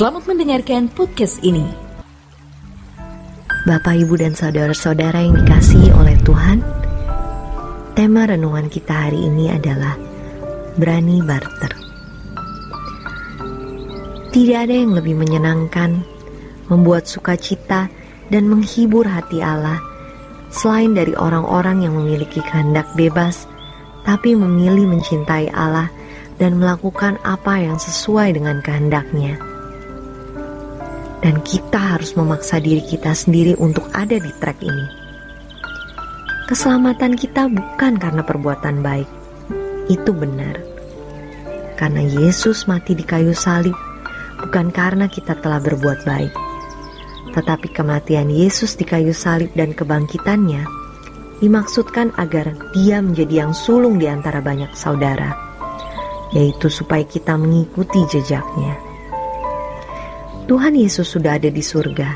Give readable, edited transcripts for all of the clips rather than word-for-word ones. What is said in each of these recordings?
Selamat mendengarkan podcast ini. Bapak, Ibu, dan saudara-saudara yang dikasihi oleh Tuhan, tema renungan kita hari ini adalah berani barter. Tidak ada yang lebih menyenangkan, membuat sukacita, dan menghibur hati Allah selain dari orang-orang yang memiliki kehendak bebas, tapi memilih mencintai Allah dan melakukan apa yang sesuai dengan kehendaknya. Dan kita harus memaksa diri kita sendiri untuk ada di track ini. Keselamatan kita bukan karena perbuatan baik, itu benar. Karena Yesus mati di kayu salib, bukan karena kita telah berbuat baik. Tetapi kematian Yesus di kayu salib dan kebangkitannya dimaksudkan agar Dia menjadi yang sulung di antara banyak saudara, yaitu supaya kita mengikuti jejaknya. Tuhan Yesus sudah ada di surga,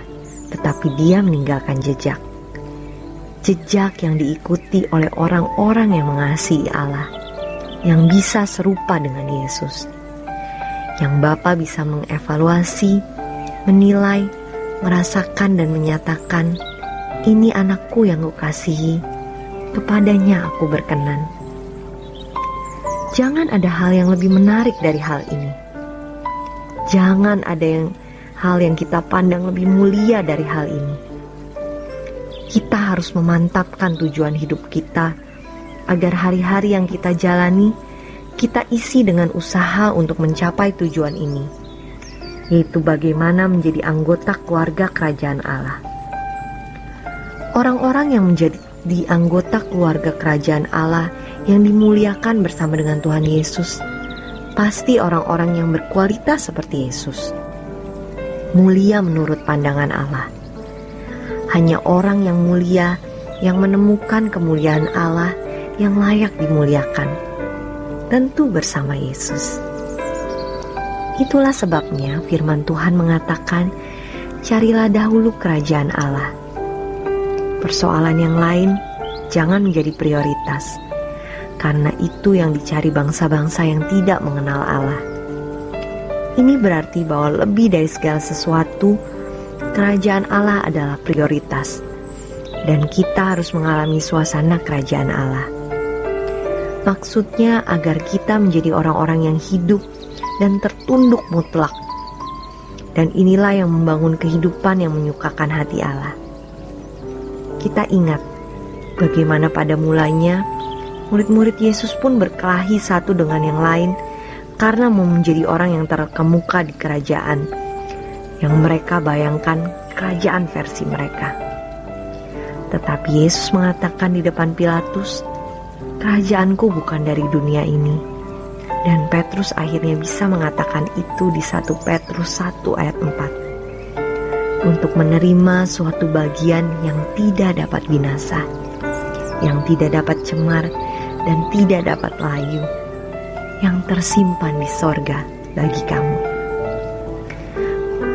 tetapi Dia meninggalkan jejak. Jejak yang diikuti oleh orang-orang yang mengasihi Allah, yang bisa serupa dengan Yesus. Yang Bapa bisa mengevaluasi, menilai, merasakan dan menyatakan, ini anakku yang Kukasihi, kepadanya Aku berkenan. Jangan ada hal yang lebih menarik dari hal ini. Jangan ada hal yang kita pandang lebih mulia dari hal ini. Kita harus memantapkan tujuan hidup kita agar hari-hari yang kita jalani, kita isi dengan usaha untuk mencapai tujuan ini, yaitu bagaimana menjadi anggota keluarga kerajaan Allah. Orang-orang yang menjadi anggota keluarga kerajaan Allah yang dimuliakan bersama dengan Tuhan Yesus, pasti orang-orang yang berkualitas seperti Yesus. Mulia menurut pandangan Allah. Hanya orang yang mulia yang menemukan kemuliaan Allah yang layak dimuliakan, tentu bersama Yesus. Itulah sebabnya firman Tuhan mengatakan, carilah dahulu kerajaan Allah. Persoalan yang lain jangan menjadi prioritas, karena itu yang dicari bangsa-bangsa yang tidak mengenal Allah. Ini berarti bahwa lebih dari segala sesuatu, kerajaan Allah adalah prioritas, dan kita harus mengalami suasana kerajaan Allah. Maksudnya agar kita menjadi orang-orang yang hidup dan tertunduk mutlak, dan inilah yang membangun kehidupan yang menyukakan hati Allah. Kita ingat bagaimana pada mulanya murid-murid Yesus pun berkelahi satu dengan yang lain karena mau menjadi orang yang terkemuka di kerajaan yang mereka bayangkan kerajaan versi mereka. Tetapi Yesus mengatakan di depan Pilatus, kerajaanku bukan dari dunia ini. Dan Petrus akhirnya bisa mengatakan itu di 1 Petrus 1 ayat 4. Untuk menerima suatu bagian yang tidak dapat binasa, yang tidak dapat cemar dan tidak dapat layu, yang tersimpan di sorga bagi kamu.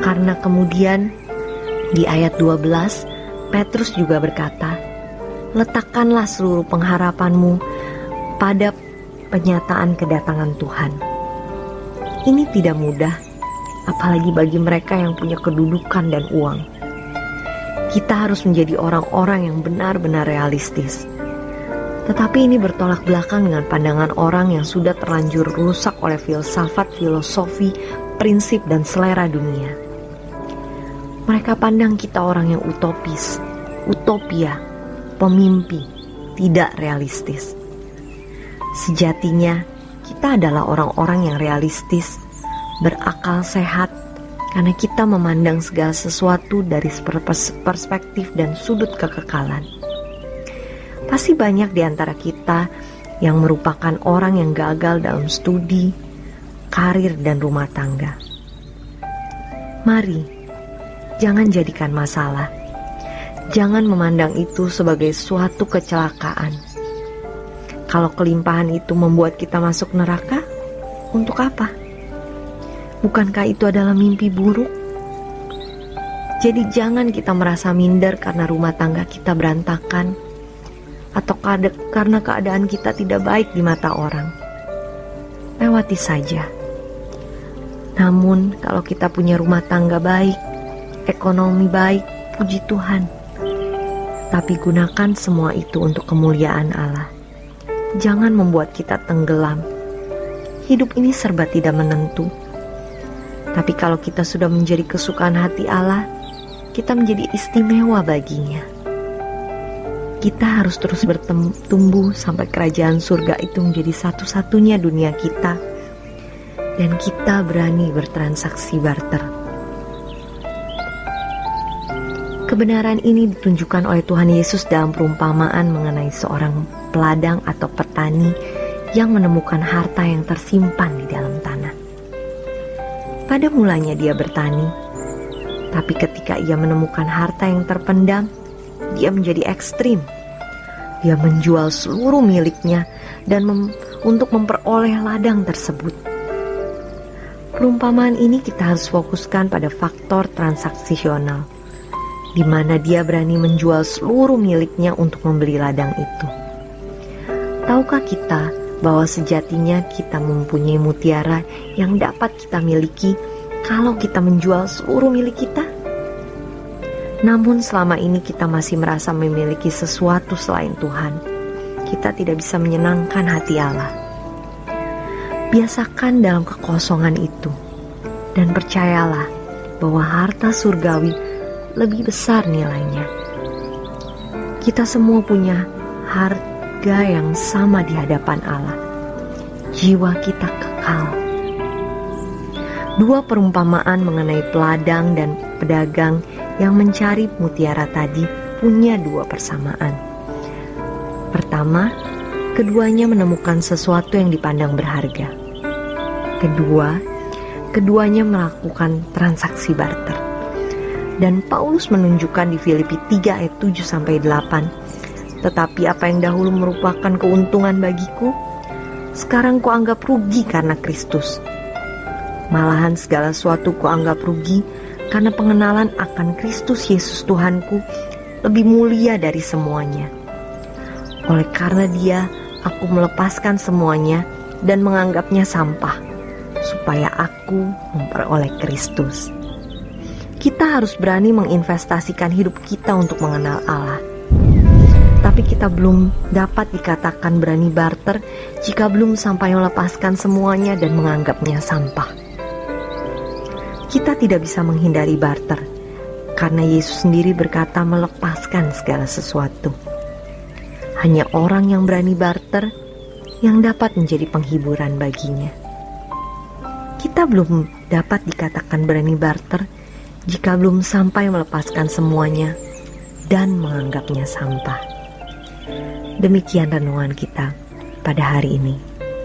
Karena kemudian di ayat 12 Petrus juga berkata, letakkanlah seluruh pengharapanmu pada penyataan kedatangan Tuhan. Ini tidak mudah, apalagi bagi mereka yang punya kedudukan dan uang. Kita harus menjadi orang-orang yang benar-benar realistis. Tetapi ini bertolak belakang dengan pandangan orang yang sudah terlanjur rusak oleh filsafat, filosofi, prinsip, dan selera dunia. Mereka pandang kita orang yang utopis, utopia, pemimpi, tidak realistis. Sejatinya, kita adalah orang-orang yang realistis, berakal sehat, karena kita memandang segala sesuatu dari perspektif dan sudut kekekalan. Pasti banyak di antara kita yang merupakan orang yang gagal dalam studi, karir, dan rumah tangga. Mari, jangan jadikan masalah. Jangan memandang itu sebagai suatu kecelakaan. Kalau kelimpahan itu membuat kita masuk neraka, untuk apa? Bukankah itu adalah mimpi buruk? Jadi jangan kita merasa minder karena rumah tangga kita berantakan, atau karena keadaan kita tidak baik di mata orang. Lewati saja. Namun kalau kita punya rumah tangga baik, ekonomi baik, puji Tuhan. Tapi gunakan semua itu untuk kemuliaan Allah. Jangan membuat kita tenggelam. Hidup ini serba tidak menentu. Tapi kalau kita sudah menjadi kesukaan hati Allah, kita menjadi istimewa baginya. Kita harus terus bertumbuh sampai kerajaan surga itu menjadi satu-satunya dunia kita. Dan kita berani bertransaksi barter. Kebenaran ini ditunjukkan oleh Tuhan Yesus dalam perumpamaan mengenai seorang peladang atau petani yang menemukan harta yang tersimpan di dalam tanah. Pada mulanya dia bertani, tapi ketika ia menemukan harta yang terpendam, dia menjadi ekstrim. Dia menjual seluruh miliknya dan untuk memperoleh ladang tersebut. Perumpamaan ini kita harus fokuskan pada faktor transaksional, di mana dia berani menjual seluruh miliknya untuk membeli ladang itu. Tahukah kita bahwa sejatinya kita mempunyai mutiara yang dapat kita miliki kalau kita menjual seluruh milik kita? Namun selama ini kita masih merasa memiliki sesuatu selain Tuhan. Kita tidak bisa menyenangkan hati Allah. Biasakan dalam kekosongan itu, dan percayalah bahwa harta surgawi lebih besar nilainya. Kita semua punya harga yang sama di hadapan Allah. Jiwa kita kekal. Dua perumpamaan mengenai peladang dan pedagang yang mencari mutiara tadi punya dua persamaan. Pertama, keduanya menemukan sesuatu yang dipandang berharga. Kedua, keduanya melakukan transaksi barter. Dan Paulus menunjukkan di Filipi 3 ayat 7-8, tetapi apa yang dahulu merupakan keuntungan bagiku, sekarang kuanggap rugi karena Kristus. Malahan segala sesuatu kuanggap rugi karena pengenalan akan Kristus Yesus Tuhanku lebih mulia dari semuanya. Oleh karena Dia, aku melepaskan semuanya dan menganggapnya sampah, supaya aku memperoleh Kristus. Kita harus berani menginvestasikan hidup kita untuk mengenal Allah. Tapi kita belum dapat dikatakan berani barter jika belum sampai melepaskan semuanya dan menganggapnya sampah. Kita tidak bisa menghindari barter, karena Yesus sendiri berkata melepaskan segala sesuatu. Hanya orang yang berani barter yang dapat menjadi penghiburan baginya. Kita belum dapat dikatakan berani barter jika belum sampai melepaskan semuanya dan menganggapnya sampah. Demikian renungan kita pada hari ini.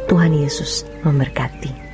Tuhan Yesus memberkati.